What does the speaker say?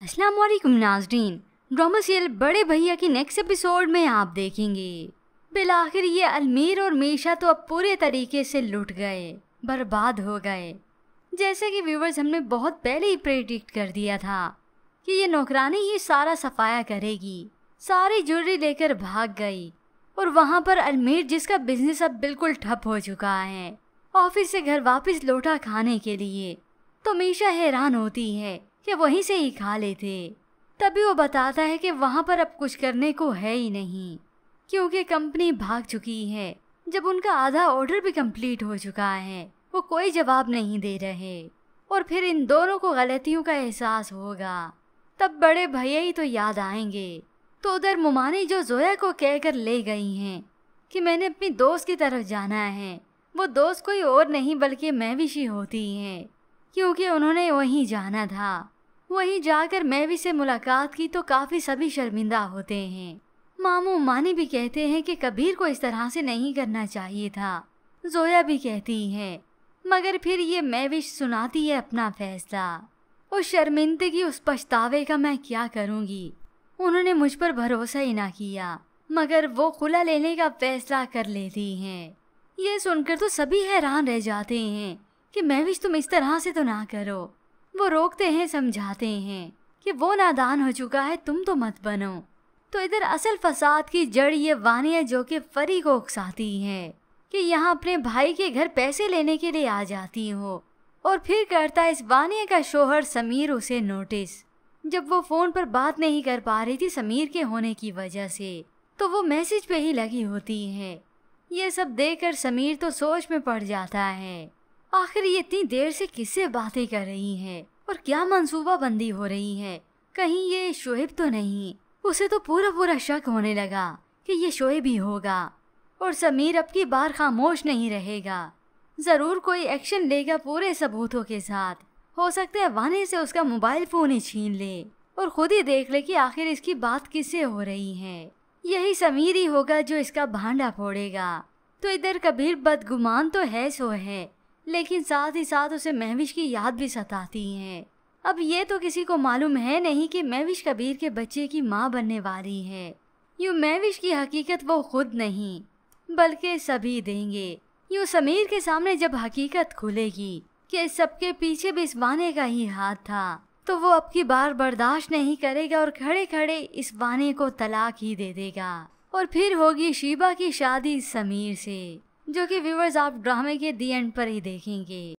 अस्सलाम वालेकुम नाज़रीन, ड्रामा सीरियल बड़े भैया की नेक्स्ट एपिसोड में आप देखेंगे। बिलाखिर ये अलमीर और मीशा तो अब पूरे तरीके से लुट गए, बर्बाद हो गए। जैसे कि व्यूवर्स हमने बहुत पहले ही प्रेडिक्ट कर दिया था कि ये नौकरानी ये सारा सफाया करेगी। सारी ज्वेलरी लेकर भाग गई और वहाँ पर अलमीर, जिसका बिजनेस अब बिल्कुल ठप हो चुका है, ऑफिस से घर वापस लौटा खाने के लिए। तो मीशा हैरान होती है कि वहीं से ही खा लेते। तभी वो बताता है कि वहाँ पर अब कुछ करने को है ही नहीं, क्योंकि कंपनी भाग चुकी है। जब उनका आधा ऑर्डर भी कंप्लीट हो चुका है, वो कोई जवाब नहीं दे रहे और फिर इन दोनों को गलतियों का एहसास होगा। तब बड़े भैया ही तो याद आएंगे। तो उधर मुमानी जो जोया को कहकर ले गई हैं कि मैंने अपनी दोस्त की तरफ जाना है, वो दोस्त कोई और नहीं बल्कि महविश होती हैं, क्योंकि उन्होंने वहीं जाना था। वहीं जाकर महविश से मुलाकात की तो काफ़ी सभी शर्मिंदा होते हैं। मामू मानी भी कहते हैं कि कबीर को इस तरह से नहीं करना चाहिए था। जोया भी कहती है, मगर फिर ये महविश सुनाती है अपना फैसला। उस शर्मिंदगी, उस पछतावे का मैं क्या करूँगी। उन्होंने मुझ पर भरोसा ही ना किया, मगर वो खुला लेने का फैसला कर लेती हैं। ये सुनकर तो सभी हैरान रह जाते हैं कि महविश तुम इस तरह से तो ना करो। वो रोकते हैं, समझाते हैं कि वो नादान हो चुका है, तुम तो मत बनो। तो इधर असल फसाद की जड़ ये वानिया, जो कि फरी को उकसाती है कि यहाँ अपने भाई के घर पैसे लेने के लिए आ जाती हो। और फिर करता है इस वानिया का शोहर समीर उसे नोटिस। जब वो फ़ोन पर बात नहीं कर पा रही थी समीर के होने की वजह से, तो वो मैसेज पे ही लगी होती है। ये सब देखकर समीर तो सोच में पड़ जाता है, आखिर ये इतनी देर से किससे बातें कर रही है और क्या मंसूबा बंदी हो रही है। कहीं ये शोएब तो नहीं। उसे तो पूरा शक होने लगा कि ये शोएब ही होगा। और समीर अब की बार खामोश नहीं रहेगा, ज़रूर कोई एक्शन लेगा पूरे सबूतों के साथ। हो सकता है वाने से उसका मोबाइल फ़ोन ही छीन ले और खुद ही देख ले कि आखिर इसकी बात किससे हो रही है। यही समीर ही होगा जो इसका भांडा फोड़ेगा। तो इधर कबीर बदगुमान तो है सो है, लेकिन साथ ही साथ उसे महविश की याद भी सताती है। अब ये तो किसी को मालूम है नहीं कि महविश कबीर के बच्चे की माँ बनने वाली है। यूँ महविश की हकीकत वो खुद नहीं बल्कि सभी देंगे। यूँ समीर के सामने जब हकीकत खुलेगी कि इस सबके पीछे भी इस वाने का ही हाथ था, तो वो अब की बार बर्दाश्त नहीं करेगा और खड़े खड़े इस वाने को तलाक ही दे देगा। और फिर होगी शीबा की शादी समीर से, जो कि व्यूअर्स आप ड्रामे के दी एंड पर ही देखेंगे।